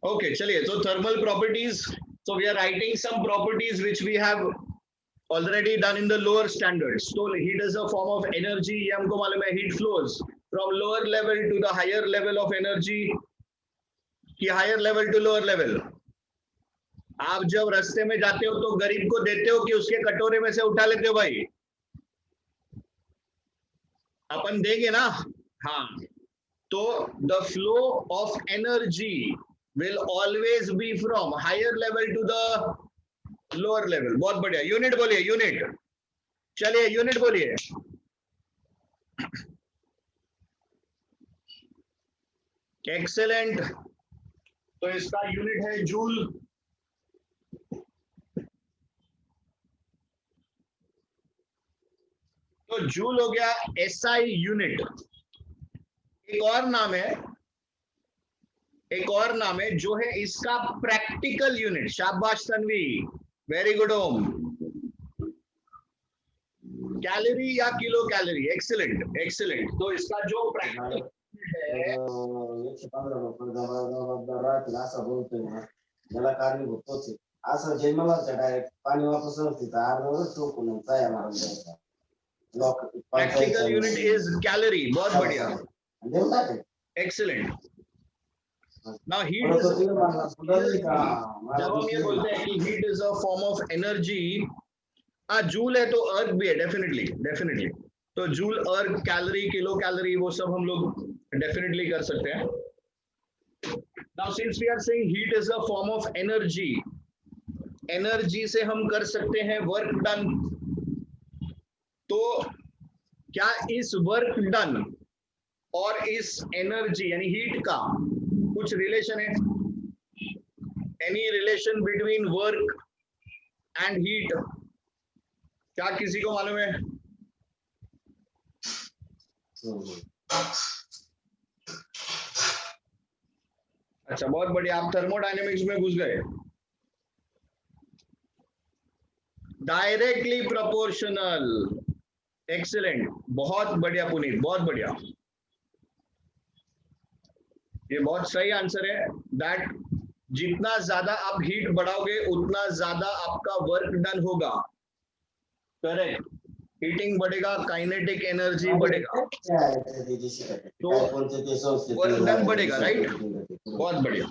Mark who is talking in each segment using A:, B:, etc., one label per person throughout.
A: Okay, चलिए, so thermal properties. So we are writing some properties which we have already done in the lower standards. So heat is a form of energy. ये हमको मालूम है. Heat flows from lower level to the higher level of energy. कि higher level to lower level. आप जब रास्ते में जाते हो तो गरीब को देते हो कि उसके कटोरे में से उठा लेते हो भाई? अपन देंगे ना. हाँ. तो the flow of energy will always be from higher level to the lower level. बहुत बढ़िया. यूनिट बोलिए, यूनिट. चलिए यूनिट बोलिए. एक्सेलेंट. तो इसका यूनिट है जूल. तो जूल हो गया एसआई यूनिट. एक और नाम है, एक और नाम है जो है इसका प्रैक्टिकल यूनिट. शाबाश Tanvi, very good home. Calorie या किलो कैलोरी. Excellent, excellent. तो इसका जो प्रैक्टिकल है,
B: मला कारणीभूत तोच आहे. असं जन्माला डायरेक्ट पाणी वापस नसते अर्धवरच ठोकून जाया मारून द्यायचा.
A: Practical unit is calorie. बहुत बढ़िया, एक्सीलेंट. नाउ हीट इज, जब हम ये बोलते हैं कि heat is a form of energy, joule है तो अर्थ भी है. Definitely, definitely. तो joule, erg, calorie, kilo calorie, वो सब हम लोग डेफिनेटली कर सकते हैं. Now since we are saying heat is a form of energy, energy से हम कर सकते हैं वर्क डन. तो क्या इस वर्क डन और इस एनर्जी यानी हीट का कुछ रिलेशन है? Any relation between work and heat? क्या किसी को मालूम है? अच्छा, बहुत बढ़िया. आप थर्मोडायनेमिक्स में घुस गए. Directly proportional. एक्सीलेंट, बहुत बढ़िया पुनीत, बहुत बढ़िया. ये बहुत सही आंसर है. दैट जितना ज्यादा आप हीट बढ़ाओगे उतना ज्यादा आपका वर्क डन होगा. करेक्ट. हीटिंग बढ़ेगा, काइनेटिक एनर्जी बढ़ेगा, तो वर्क डन बढ़ेगा. राइट, बहुत बढ़िया.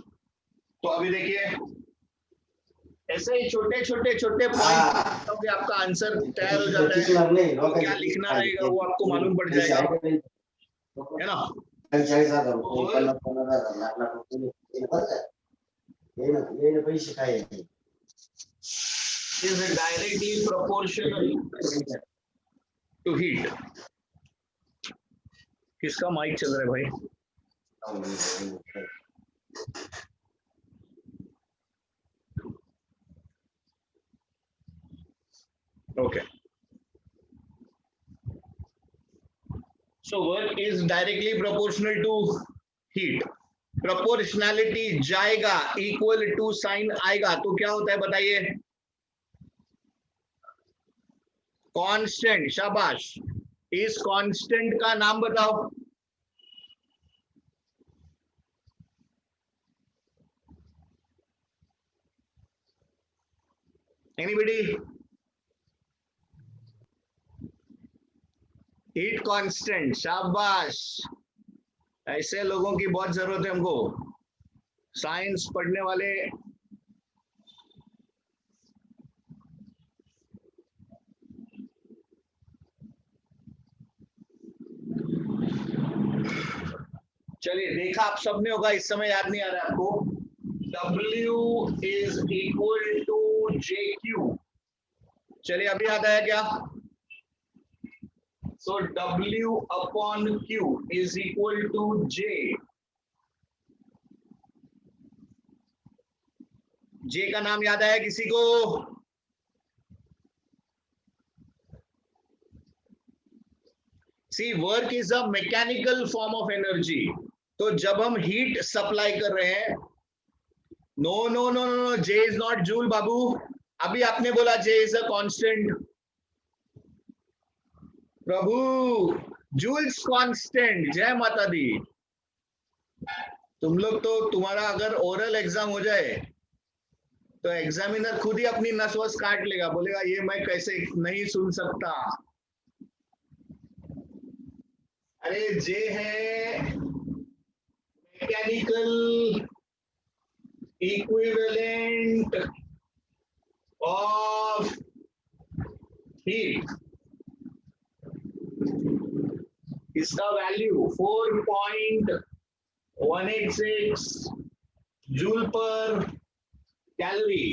A: तो अभी देखिए, ऐसे ही छोटे छोटे छोटे पॉइंट आपका आंसर तैयार हो जाता है. तो क्या लिखना रहेगा वो आपको मालूम पड़ जाएगा, है ना.
B: 40,000 रुपये, 50,000, लाख रुपये पैसे काय
A: is directly proportional to heat. किसका माइक चल रहा है भाई? Okay. So work is directly proportional to heat. Proportionality जाएगा, equal to साइन आएगा, तो क्या होता है बताइए? कांस्टेंट. शाबाश. इस कांस्टेंट का नाम बताओ. एनीबडी? Heat constant. शाबाश. ऐसे लोगों की बहुत जरूरत है हमको, साइंस पढ़ने वाले. चलिए, देखा आप सबने होगा, इस समय याद नहीं आ रहा है आपको. W is equal to JQ. चलिए, अभी याद आया क्या? So W upon Q is equal to J. J का नाम याद आया किसी को? See, work is a mechanical form of energy. तो जब हम हीट सप्लाई कर रहे हैं, no no no no, J is not joule बाबू. अभी आपने बोला J इज अ कांस्टेंट. प्रभु, जूल्स कांस्टेंट. जय माता दी. तुम लोग तो, तुम्हारा अगर ओरल एग्जाम हो जाए तो एग्जामिनर खुद ही अपनी नस वस काट लेगा, बोलेगा ये मैं कैसे नहीं सुन सकता। अरे जे है मैकेनिकल इक्विवेलेंट ऑफ हीट, इसका value 4.186 joule per calorie.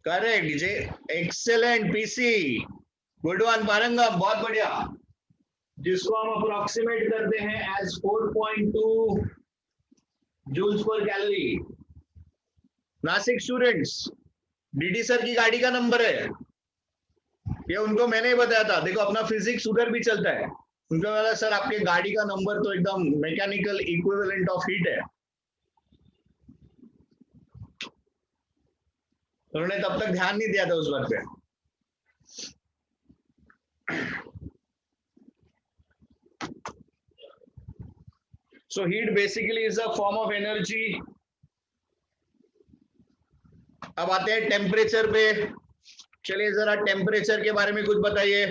A: Correct J, excellent PC, good one Parangam, बहुत बढ़िया। जिसको हम अप्रोक्सीमेट करते हैं as 4.2 joules per calorie. Nashik students, DD sir की गाड़ी का नंबर है ये, उनको मैंने ही बताया था। देखो अपना फिजिक्स उधर भी चलता है, उनको बोला सर आपके गाड़ी का नंबर तो एकदम मैकेनिकल इक्विवेलेंट ऑफ हीट है। उन्होंने तब तक ध्यान नहीं दिया था उस बात पे। So heat basically is a form of energy. अब आते हैं टेम्परेचर पे। चलिए जरा टेम्परेचर के बारे में कुछ बताइए।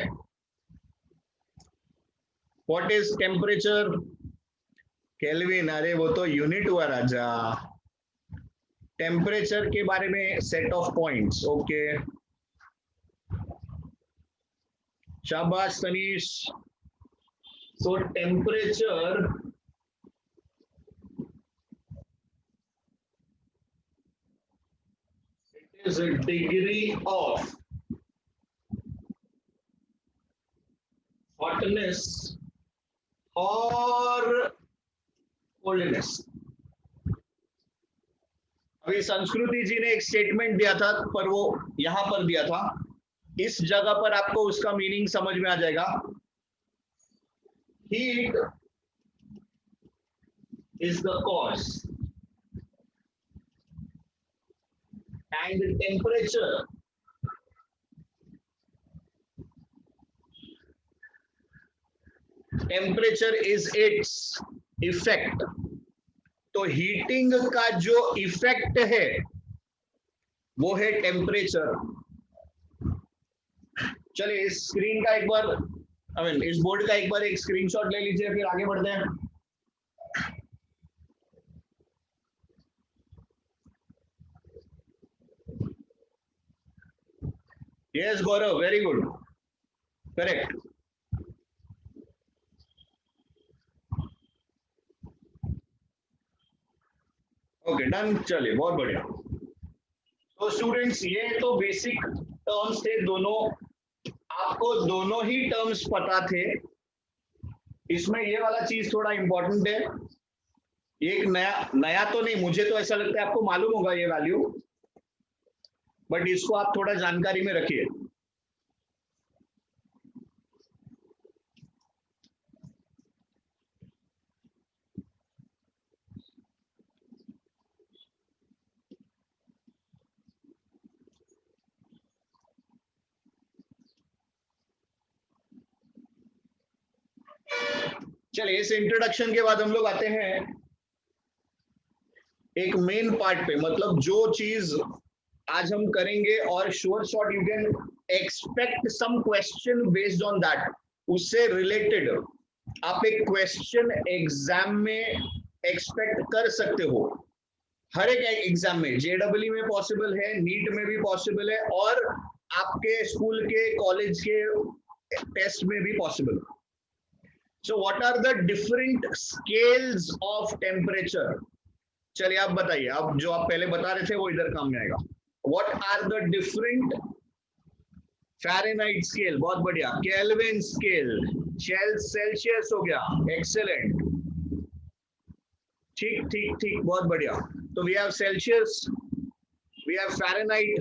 A: What is temperature? केल्विन, अरे वो तो यूनिट हुआ राजा। टेम्परेचर के बारे में सेट ऑफ पॉइंट्स, ओके, शाबाश तनीश। सो temperature is a degree of hotness or coldness। अभी संस्कृति जी ने एक स्टेटमेंट दिया था, पर वो यहां पर दिया था, इस जगह पर आपको उसका मीनिंग समझ में आ जाएगा। Heat is the cause and temperature is its effect। तो हीटिंग का जो इफेक्ट है वो है टेम्परेचर। चलिए इस स्क्रीन का एक बार, इस बोर्ड का एक बार एक स्क्रीनशॉट ले लीजिए, फिर आगे बढ़ते हैं। Yes Gaurav, very good, correct. Okay done, चलिए बहुत बढ़िया। तो स्टूडेंट्स ये तो बेसिक टर्म्स थे दोनों, आपको दोनों ही टर्म्स पता थे। इसमें ये वाला चीज थोड़ा इंपॉर्टेंट है, एक नया तो नहीं, मुझे तो ऐसा लगता है आपको मालूम होगा ये वैल्यू, बट इसको आप थोड़ा जानकारी में रखिए। चलिए इस इंट्रोडक्शन के बाद हम लोग आते हैं एक मेन पार्ट पे, मतलब जो चीज आज हम करेंगे, और sure shot you can expect some question based on that. उससे रिलेटेड आप एक क्वेश्चन एग्जाम में एक्सपेक्ट कर सकते हो। हर एक एग्जाम में, जेडब्ल्यू में पॉसिबल है, नीट में भी पॉसिबल है, और आपके स्कूल के कॉलेज के टेस्ट में भी possible. So what are the different scales of temperature? चलिए आप बताइए, अब जो आप पहले बता रहे थे वो इधर काम में आएगा। What are the different? Fahrenheit scale, बहुत बढ़िया। केल्विन स्केल, सेल्सियस हो गया, एक्सेलेंट, ठीक ठीक ठीक, बहुत बढ़िया। तो we have Celsius, we have Fahrenheit,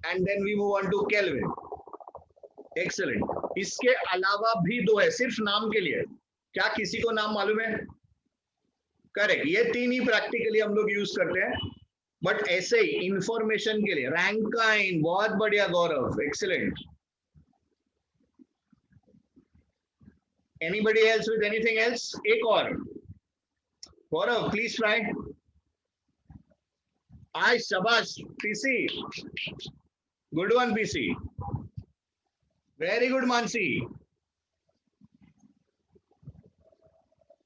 A: and then we move on to Kelvin, excellent. इसके अलावा भी दो है, सिर्फ नाम के लिए। क्या किसी को नाम मालूम है? करेक्ट, ये तीन ही प्रैक्टिकली हम लोग यूज करते हैं, बट ऐसे ही इंफॉर्मेशन के लिए। रैंकाइन, बहुत बढ़िया गौरव, excellent. Anybody else with anything else? एक और. Gaurav, please try. Ay, shabash, PC. Good one, PC. Very good, Mansi.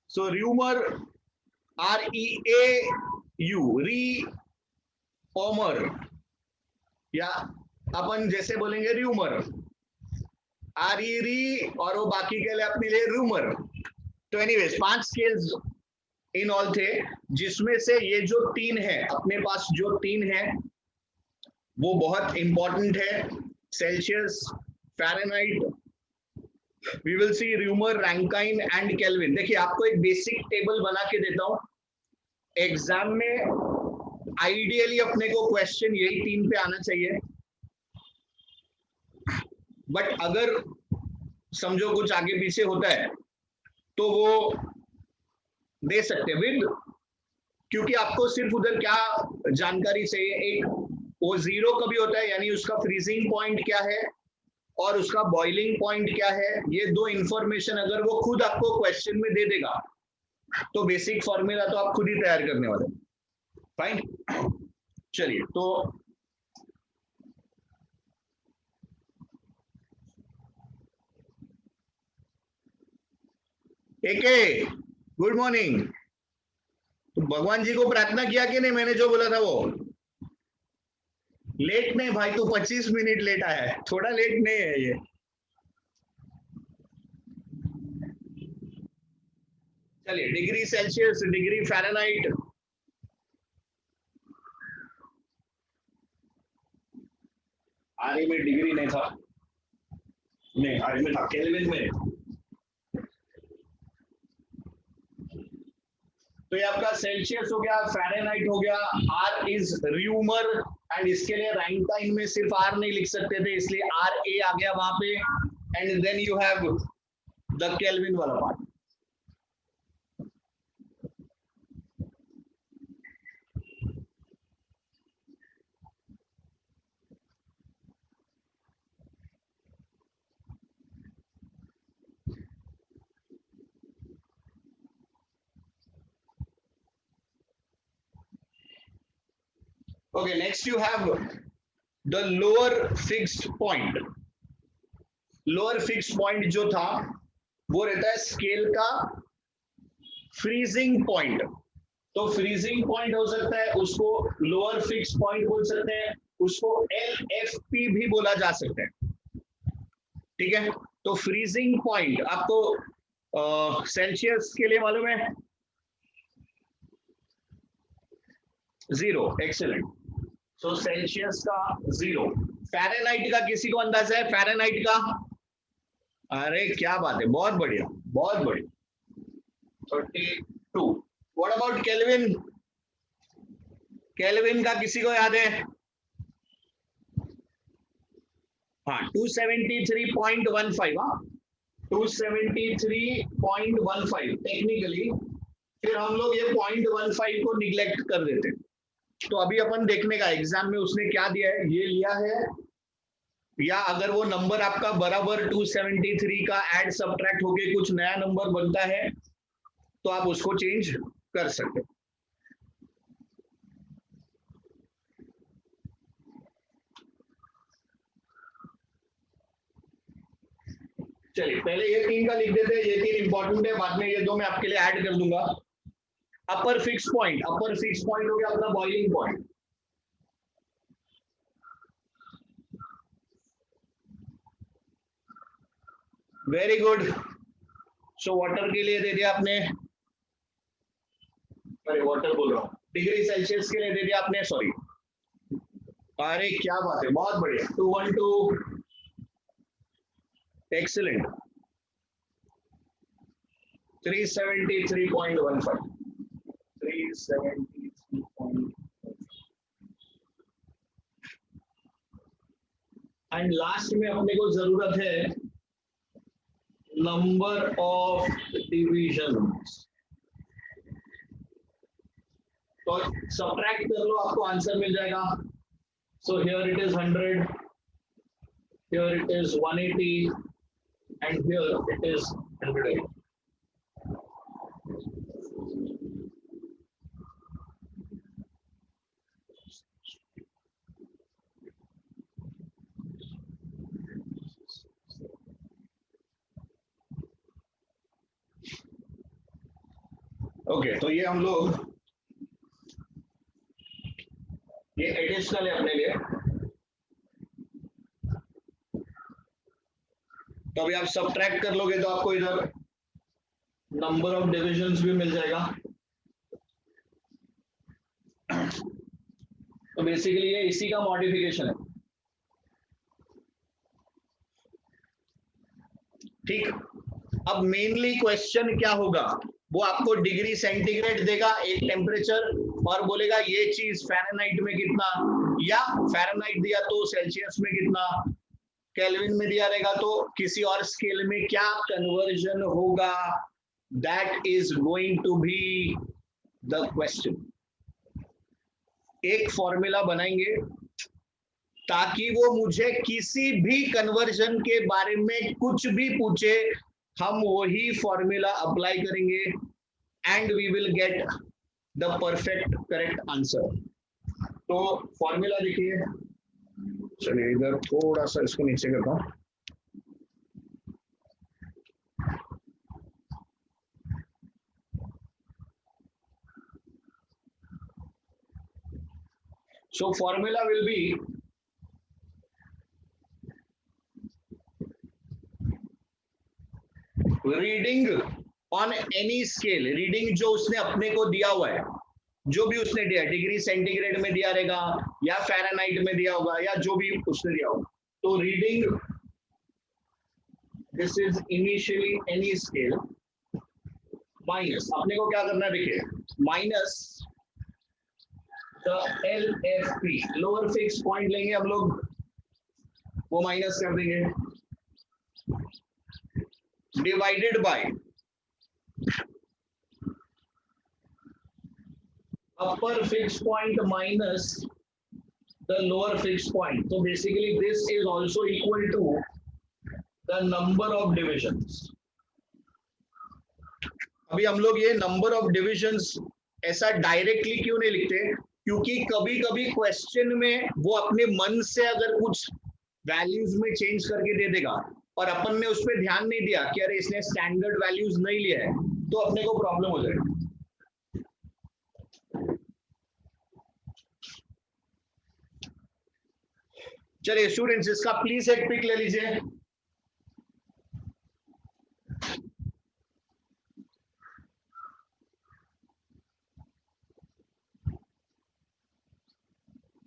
A: So rumor, REAU, rumor, या अपन जैसे बोलेंगे रूमर, री और वो बाकी के लिए अपने लिए रूमर. तो एनीवेज 5 स्केल्स इन ऑल थे, जिसमें से ये जो 3 है अपने पास, जो 3 है वो बहुत इंपॉर्टेंट है. Celsius, Fahrenheit, we will see Reaumur, Rankine and Kelvin. देखिए आपको एक बेसिक टेबल बना के देता हूं. एग्जाम में आइडियली अपने को क्वेश्चन यही 3 पे आना चाहिए, बट अगर समझो कुछ आगे पीछे होता है तो वो दे सकते हैं विद, क्योंकि आपको सिर्फ उधर क्या जानकारी चाहिए, एक वो जीरो कभी होता है यानी उसका फ्रीजिंग पॉइंट क्या है और उसका बॉइलिंग पॉइंट क्या है. ये 2 इंफॉर्मेशन अगर वो खुद आपको क्वेश्चन में दे देगा तो बेसिक फॉर्मूला तो आप खुद ही तैयार करने वाले. फाइन, चलिए. तो एके, गुड मॉर्निंग. तो भगवान जी को प्रार्थना किया कि नहीं? मैंने जो बोला था वो. लेट नहीं भाई, तू 25 मिनट लेट आया है, थोड़ा लेट नहीं है ये. चलिए, डिग्री सेल्सियस, डिग्री फ़ारेनहाइट. आने में डिग्री नहीं था, नहीं आज में था, केल्विन में. तो ये आपका सेल्सियस हो गया, फ़ारेनहाइट हो गया, आर इज रूमर, एंड इसके लिए रैंकाइन में सिर्फ आर नहीं लिख सकते थे, इसलिए आर ए आ गया वहां पे. And then you have the Kelvin वाला part. Okay, next you have the lower fixed point. Lower fixed point जो था वो रहता है स्केल का फ्रीजिंग पॉइंट. तो फ्रीजिंग पॉइंट हो सकता है, उसको लोअर फिक्स पॉइंट बोल सकते हैं, उसको LFP भी बोला जा सकता है. ठीक है. तो फ्रीजिंग पॉइंट आपको सेल्सियस के लिए मालूम है 0. एक्सेलेंट. सो सेल्सियस का 0. फ़ारेनहाइट का किसी को अंदाजा है? फ़ारेनहाइट का? अरे क्या बात है, बहुत बढ़िया, बहुत बढ़िया. 32. What about kelvin? केल्विन का किसी को याद है? हाँ, 273.15. हाँ, 273.15 टेक्निकली. फिर हम लोग ये 0.15 को निग्लेक्ट कर देते हैं. तो अभी अपन देखने का एग्जाम में उसने क्या दिया है, ये लिया है, या अगर वो नंबर आपका बराबर 273 का ऐड सब्ट्रैक्ट होके कुछ नया नंबर बनता है तो आप उसको चेंज कर सकते हो. चलिए पहले ये 3 का लिख देते हैं, ये 3 इंपॉर्टेंट है, बाद में ये 2 मैं आपके लिए ऐड कर दूंगा. अपर फिक्स पॉइंट, अपर फिक्स पॉइंट हो गया अपना boiling point. Very good. So water के लिए दे दिया आपने, अरे वाटर बोल रहा हूं, डिग्री सेल्सियस के लिए दे दिया आपने, सॉरी. अरे क्या बात है, बहुत बढ़िया. 212. एक्सीलेंट. 373.15. 373. एंड लास्ट में अपने को जरूरत है नंबर ऑफ डिविजन्स. तो सब्ट्रैक्ट कर लो, आपको आंसर मिल जाएगा. So here it is 100, here it is 180, and here it is 100. Okay, तो ये हम लोग ये एडिशनल है अपने लिए। तो अभी आप सबट्रैक्ट कर लोगे तो आपको इधर नंबर ऑफ डिविजन्स भी मिल जाएगा। तो बेसिकली ये इसी का मॉडिफिकेशन है। ठीक, अब मेनली क्वेश्चन क्या होगा, वो आपको डिग्री सेंटीग्रेड देगा एक टेम्परेचर और बोलेगा ये चीज फ़ारेनहाइट में कितना, या फ़ारेनहाइट दिया तो सेल्सियस में कितना, केल्विन में दिया रहेगा तो किसी और स्केल में क्या कन्वर्जन होगा। That is going to be the question. एक फॉर्मूला बनाएंगे ताकि वो मुझे किसी भी कन्वर्जन के बारे में कुछ भी पूछे, हम वही फॉर्मूला अप्लाई करेंगे and we will get the perfect correct answer. तो फॉर्मूला देखिए, चलिए इधर थोड़ा सा इसको नीचे करता हूं। So formula will be reading on any scale, reading जो उसने अपने को दिया हुआ है, जो भी उसने दिया, डिग्री सेंटीग्रेड में दिया रहेगा या फ़ारेनहाइट में दिया होगा या जो भी उसने दिया होगा। तो reading, this is initially any scale minus, अपने को क्या करना है देखिए, minus the LFP, lower fix point लेंगे हम लोग, वो माइनस कर देंगे, divided by upper fix point minus the lower fix point. तो basically this is also equal to the number of divisions. अभी हम लोग ये नंबर ऑफ डिविजन्स ऐसा डायरेक्टली क्यों नहीं लिखते, क्योंकि कभी कभी क्वेश्चन में वो अपने मन से अगर कुछ वैल्यूज में चेंज करके दे देगा और अपन ने उस पर ध्यान नहीं दिया कि अरे इसने स्टैंडर्ड वैल्यूज नहीं लिया है, तो अपने को प्रॉब्लम हो जाएगी। चलिए स्टूडेंट्स, इसका प्लीज एक पिक ले लीजिए।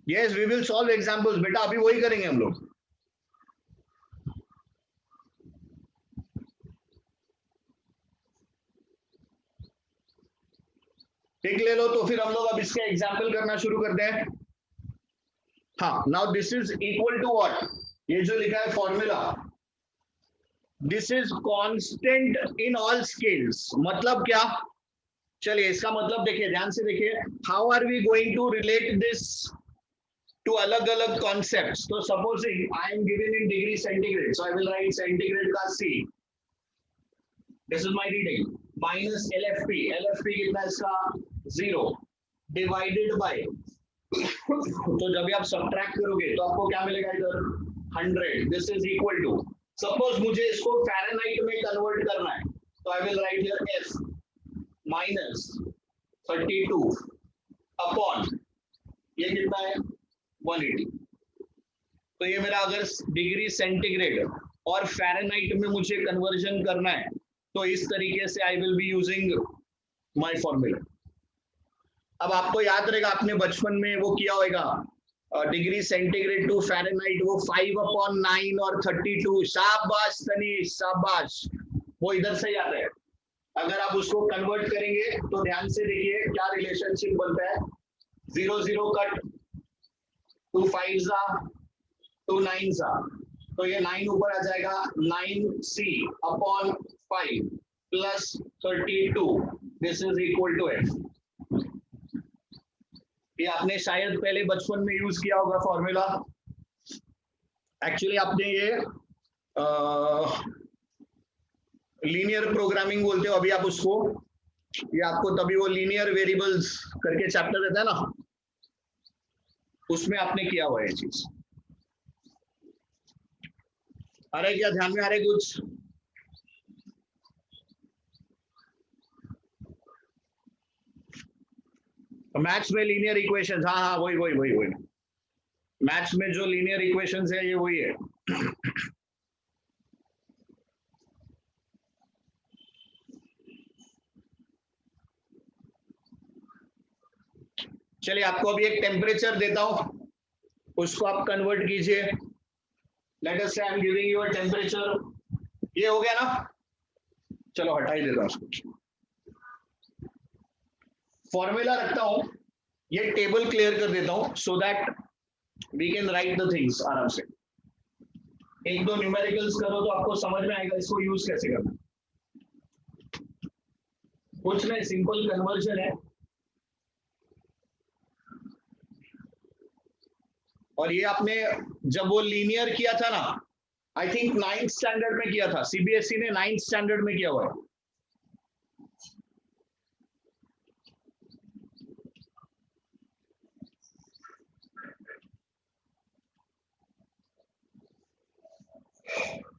A: Yes, we will solve examples, बेटा अभी वही करेंगे हम लोग। पिक ले लो, तो फिर हम लोग अब इसके एग्जाम्पल करना शुरू करते हैं। हाँ, now this is equal to what, ये जो लिखा है formula, this is constant in all scales. मतलब क्या, चलिए इसका मतलब देखिए, ध्यान से देखिए, how are we going to relate this to अलग अलग कॉन्सेप्ट्स। तो supposing I am given in degree centigrade, so I will write centigrade का C, this is my reading, minus LFP, LFP कितना है इसका 0, डिवाइडेड बाय तो जब भी आप सबट्रैक्ट करोगे तो आपको क्या मिलेगा इधर 100, this is equal to, suppose मुझे इसको फ़ारेनहाइट में कन्वर्ट करना है, तो I will write here F minus 32 upon ये कितना है 180। तो ये मेरा अगर डिग्री सेंटीग्रेड और फ़ारेनहाइट में मुझे कन्वर्जन करना है, तो इस तरीके से I will be using my formula. अब आपको याद रहेगा, आपने बचपन में वो किया होगा, डिग्री सेंटीग्रेड टू फ़ारेनहाइट, वो 5/9 और 32, शाबाश तनीश शाबाश, वो इधर से ही आता है। अगर आप उसको कन्वर्ट करेंगे तो ध्यान से देखिए क्या रिलेशनशिप बनता है, 0 0 कट, 2 5 2 9, तो ये 9 ऊपर आ जाएगा, 9C upon 5 plus 32, this is equal to F। ये आपने शायद पहले बचपन में यूज किया होगा फॉर्मूला। एक्चुअली आपने ये लीनियर प्रोग्रामिंग बोलते हो अभी आप उसको, ये आपको तभी वो लीनियर वेरिएबल्स करके चैप्टर रहता है ना, उसमें आपने किया हुआ है चीज। अरे क्या ध्यान में आ रहा है कुछ? मैथ्स में लीनियर इक्वेशंस, हाँ हाँ वही वही वही वही, मैथ्स में जो लीनियर इक्वेशंस है ये वही है। चलिए आपको अभी एक टेम्परेचर देता हूं, उसको आप कन्वर्ट कीजिए। लेट अस से I am giving you a temperature, ये हो गया ना, चलो हटा ही देता हूं उसको, फॉर्मूला रखता हूं, ये टेबल क्लियर कर देता हूं so that we can write the things आराम से। एक दो न्यूमेरिकल्स करो तो आपको समझ में आएगा इसको यूज कैसे करना। कुछ नहीं, सिंपल कन्वर्जन है। और ये आपने जब वो लीनियर किया था ना, आई थिंक 9th स्टैंडर्ड में किया था, सीबीएसई ने 9th स्टैंडर्ड में किया हुआ है।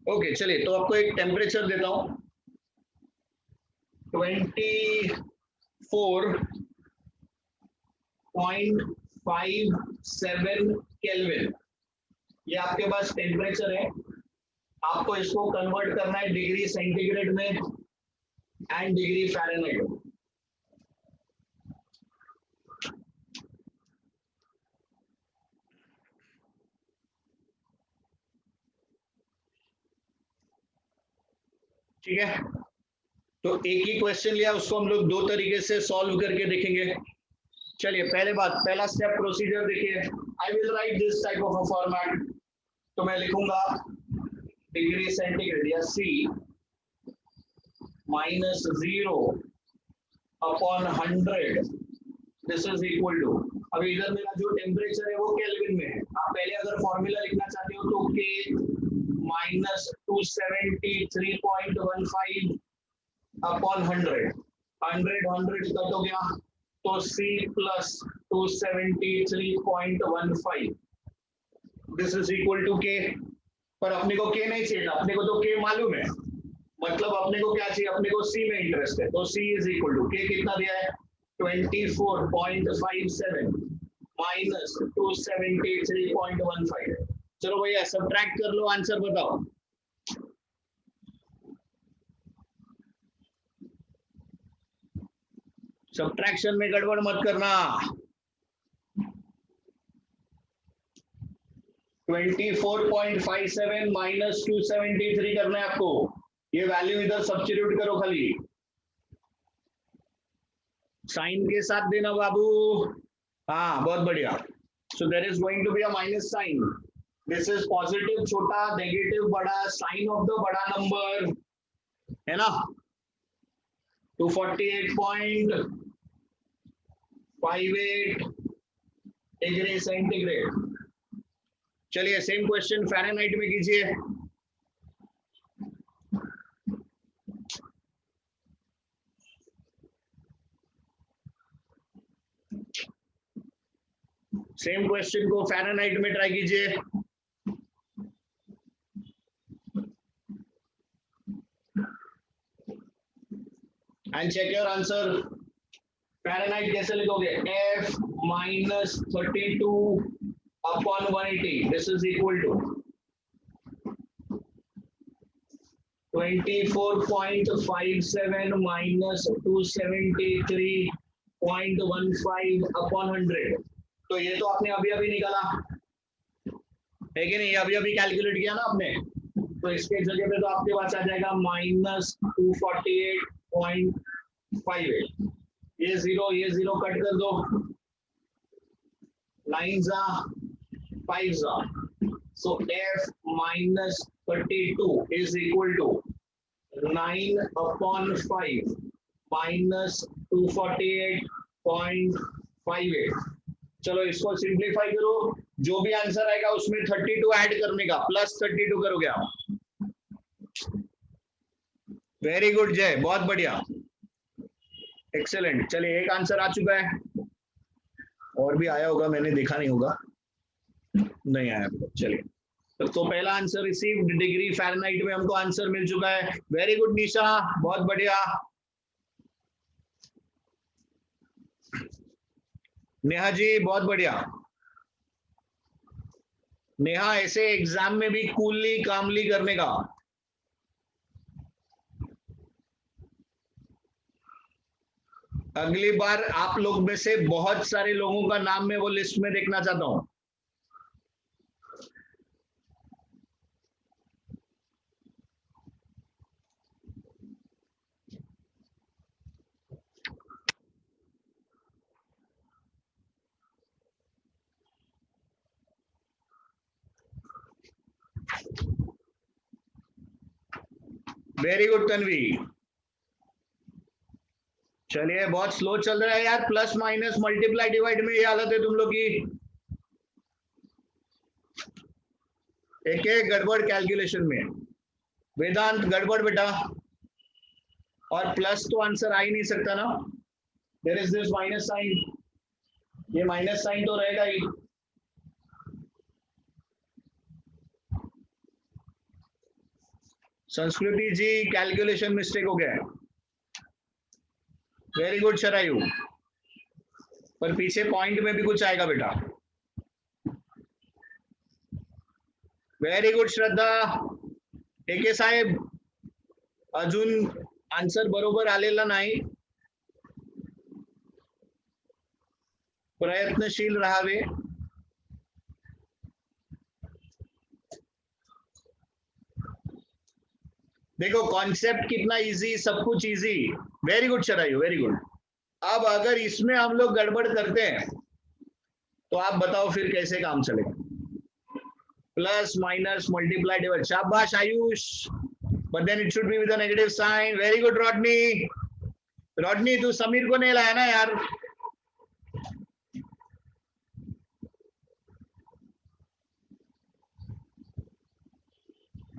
A: ओके चलिए, तो आपको एक टेम्परेचर देता हूं, 24.57 केल्विन, ये आपके पास टेम्परेचर है। आपको इसको कन्वर्ट करना है डिग्री सेंटीग्रेड में एंड डिग्री फ़ारेनहाइट में। ठीक है, तो एक ही क्वेश्चन लिया, उसको हम लोग दो तरीके से सॉल्व करके देखेंगे। चलिए पहले बात, पहला स्टेप प्रोसीजर देखिए। I will write this type of a format, तो मैं लिखूंगा डिग्री सेंटीग्रेड या C -0/100, this is equal to, अभी इधर मेरा जो टेम्परेचर है वो केल्विन में है। आप पहले अगर फॉर्मूला लिखना चाहते हो तो K -273.15/100, 100 कट हो गया तो C + 273.15, this is equal to K। पर अपने को K नहीं चाहिए, अपने को तो K मालूम है, मतलब अपने को क्या चाहिए, अपने को C में इंटरेस्ट है, तो C is equal to K कितना दिया है, 24.57 -273.15। चलो भैया सब्ट्रैक्ट कर लो, आंसर बताओ। सब्ट्रैक्शन में गड़बड़ मत करना। 24.57 -273 करना है आपको, ये वैल्यू इधर सब्स्टिट्यूट करो खाली, साइन के साथ देना बाबू। हाँ बहुत बढ़िया, so there is going to be a minus sign, this is positive छोटा, नेगेटिव बड़ा, साइन ऑफ द बड़ा नंबर है ना, 248.58 डिग्री सेंटीग्रेड। चलिए सेम क्वेश्चन फ़ारेनहाइट में कीजिए। सेम क्वेश्चन को फ़ारेनहाइट में ट्राई कीजिए। And check your answer. Fahrenheit कैसे लिखोगे, F -32/180, this is equal to 24.57 -273.15/100। तो ये तो आपने अभी अभी निकाला है कि नहीं, अभी अभी कैलकुलेट किया ना आपने, तो इसके जगह पे तो आपके पास आ जाएगा -248.58, ये जीरो कट कर दो, 9s are 5s are, so F -32 is equal to 9/5 -248.58। चलो इसको सिंप्लीफाई करो, जो भी आंसर आएगा उसमें 32 ऐड करने का, +32 करोगे आप, वेरी गुड जय, बहुत बढ़िया, एक्सेलेंट। चलिए एक आंसर आ चुका है, और भी आया होगा, मैंने देखा नहीं होगा, नहीं आया। चलिए तो पहला आंसर रिसीव्ड डिग्री फ़ारेनहाइट में हमको आंसर मिल चुका है। वेरी गुड निशा, बहुत बढ़िया। नेहा जी बहुत बढ़िया। नेहा ऐसे एग्जाम में भी कूलली कामली करने का। अगली बार आप लोग में से बहुत सारे लोगों का नाम मैं वो लिस्ट में देखना चाहता हूं। Very good Tanvi. चलिए बहुत स्लो चल रहा है यार, प्लस माइनस मल्टीप्लाई डिवाइड में ये हालत है तुम लोग की। एक गड़बड़ कैलकुलेशन में, वेदांत गड़बड़ बेटा, और प्लस तो आंसर आ ही नहीं सकता ना, there is this minus sign, ये माइनस साइन तो रहेगा ही। संस्कृति जी कैलकुलेशन मिस्टेक हो गया है। वेरी गुड शरायु, पर पीछे पॉइंट में भी कुछ आएगा बेटा। वेरी गुड श्रद्धा। ठेके साहेब अजून आंसर बरोबर आलेला नाही, प्रयत्नशील राहावे। देखो कॉन्सेप्ट कितना इजी, सब कुछ easy. Very good Sharayu, very good. अब अगर इसमें हम लोग गड़बड़ करते हैं तो आप बताओ फिर कैसे काम चलेगा। प्लस माइनस मल्टीप्लाई डिवाइड, शाबाश Ayush, but then it should be with a negative sign. Very good Rodney. Rodney तू समीर को नहीं लाया ना यार।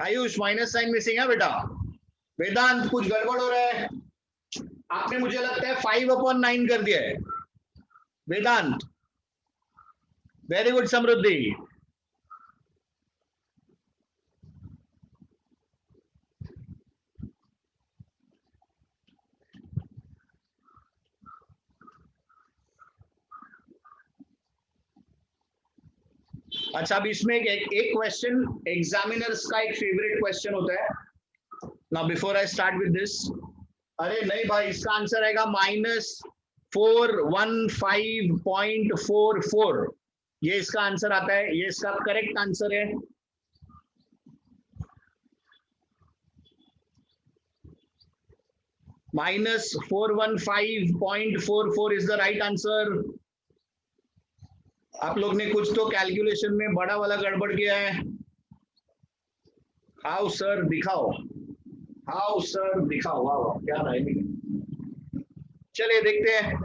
A: आयुष माइनस साइन मिसिंग है बेटा। वेदांत कुछ गड़बड़ हो रहा है, आपने मुझे लगता है 5/9 कर दिया है वेदांत। वेरी गुड समृद्धि। अच्छा अब इसमें एक क्वेश्चन एग्जामिनर्स का एक फेवरेट क्वेश्चन होता है ना, before I start with this. अरे नहीं भाई, इसका आंसर आएगा -415.44, ये इसका आंसर आता है, ये इसका करेक्ट आंसर है। -415.44 इज द राइट आंसर। आप लोग ने कुछ तो कैलकुलेशन में बड़ा वाला गड़बड़ किया है। हाउ सर दिखाओ, हाउ सर दिखाओ, वाह वाह क्या राइमिंग। चलिए देखते हैं।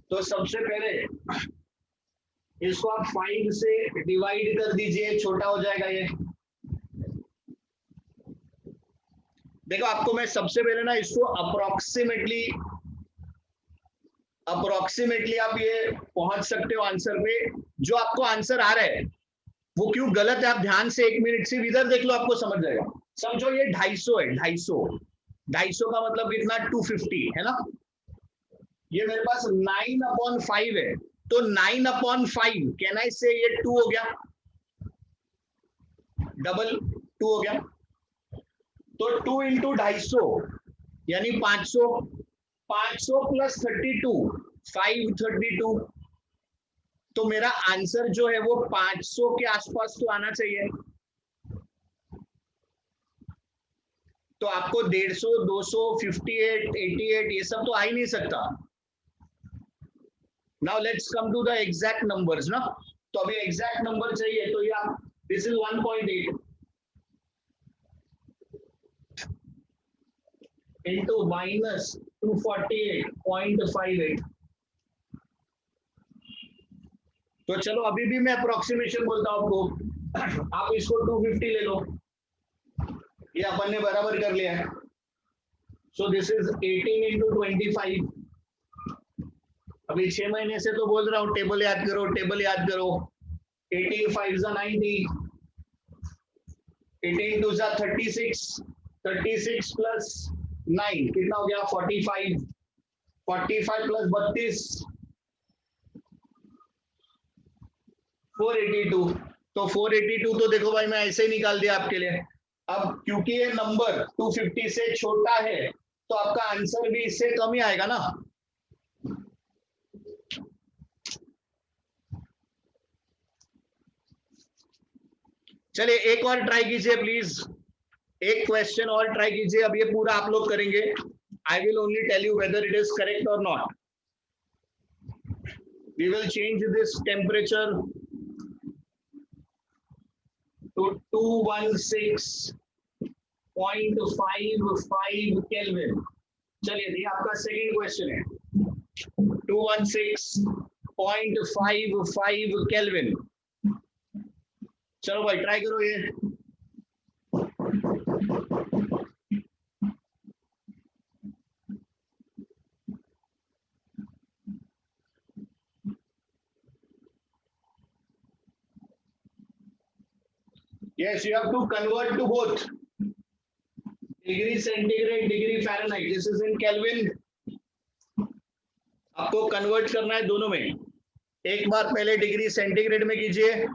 A: तो सबसे पहले इसको आप 5 से डिवाइड कर दीजिए, छोटा हो जाएगा ये। देखो आपको मैं सबसे पहले ना इसको अप्रोक्सीमेटली आप ये पहुंच सकते हो आंसर पे। जो आपको आंसर आ रहा है वो क्यों गलत है, आप ध्यान से 1 मिनट से इधर देख लो, आपको समझ जाएगा। समझो ये 250 है, 250 का मतलब कितना, 250 है ना। ये मेरे पास 9/5 है, तो 9/5 कैन आई से ये 2 हो गया, डबल 2 हो गया। तो 2 × 250 यानी 500, 500 + 32 532। तो मेरा आंसर जो है वो 500 के आसपास तो आना चाहिए। तो आपको 150, 200, 58, 88 ये सब तो आ ही नहीं सकता। Now let's come to the exact numbers ना। तो अभी एग्जैक्ट नंबर चाहिए, तो ये दिस इज 1.8 into -248.58। तो चलो अभी भी मैं अप्रोक्सीमेशन बोलता हूं आपको, आप इसको 250 ले लो, ये अपन ने बराबर कर लिया है. So this is 18 into 25. अभी 6 महीने से तो बोल रहा हूँ टेबल याद करो, टेबल याद करो. 18 5 90, 18 2 36, 36 plus 9 कितना हो गया 45, 45 plus 32 482. तो 482 तो देखो भाई मैं ऐसे ही निकाल दिया आपके लिए. अब क्योंकि ये नंबर 250 से छोटा है तो आपका आंसर भी इससे कम ही आएगा ना. चलिए एक और ट्राई कीजिए प्लीज, एक क्वेश्चन और ट्राई कीजिए. अब ये पूरा आप लोग करेंगे. I will only tell you whether it is correct और not. We will change this temperature to 216.55 kelvin. चलिए ये आपका सेकंड क्वेश्चन है. 216.55 केल्विन. चलो भाई ट्राई करो ये. Yes, you have to convert to both. Degree centigrade, degree Fahrenheit. This is in Kelvin. आपको कन्वर्ट करना है दोनों में. एक बार पहले डिग्री सेंटीग्रेड में कीजिए.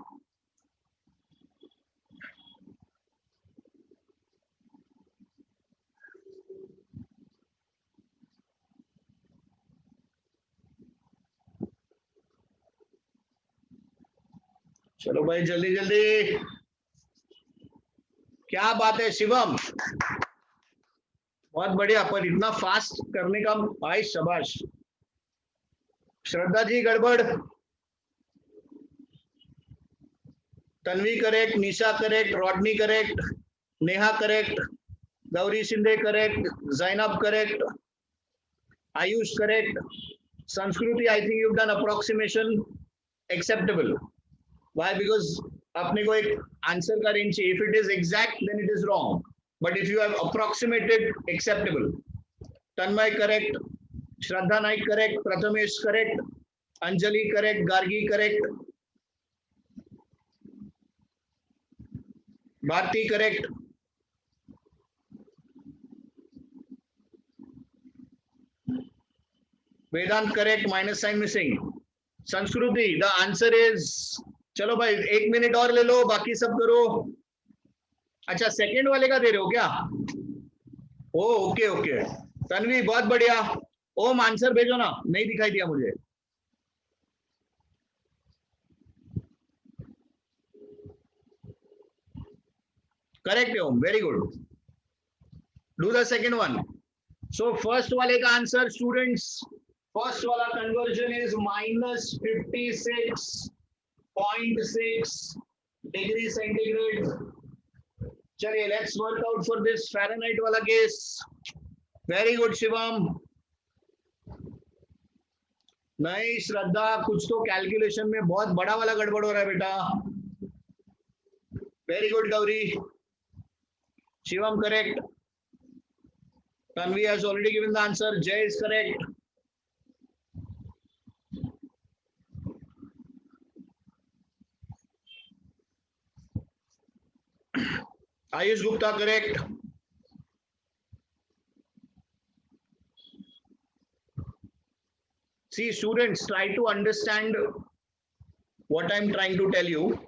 A: चलो भाई जल्दी जल्दी. क्या बात है शिवम, बहुत बढ़िया. पर इतना फास्ट करने का भाई शाबाश. श्रद्धा जी गड़बड़. Tanvi correct, Nisha correct, Rodney correct, Neha correct, Gauri Shinde correct, Zainab correct, Ayush correct, Sanskriti I think you done approximation acceptable. Why? Because अपने को एक आंसर का रेंज चाहिए. If it is exact then it is wrong, but if you have approximated acceptable. Tanmay correct, Shraddha Naik correct, Prathamesh correct, Anjali correct, Gargi correct, Bharti correct, Vedant correct, minus sign missing. Sanskriti the answer is. चलो भाई 1 minute और ले लो, बाकी सब करो. अच्छा सेकंड वाले का दे रहे हो क्या? ओ ओके ओके. तन्वी बहुत बढ़िया. ओम आंसर भेजो ना, नहीं दिखाई दिया मुझे. करेक्ट है Om, very good. Do the second one. So first वाले का आंसर स्टूडेंट्स, फर्स्ट वाला कन्वर्जन इज -56.6 डिग्री सेंटीग्रेड. चलिए let's work out for this Fahrenheit वाला केस. Very good Shivam. नहीं श्रद्धा, कुछ तो कैलकुलेशन में बहुत बड़ा वाला गड़बड़ हो रहा है बेटा. Very good Gauri. Shivam correct. Tanvi has already given the answer. Jay is correct. Ayush Gupta correct. See students, try to understand what I'm trying to tell you.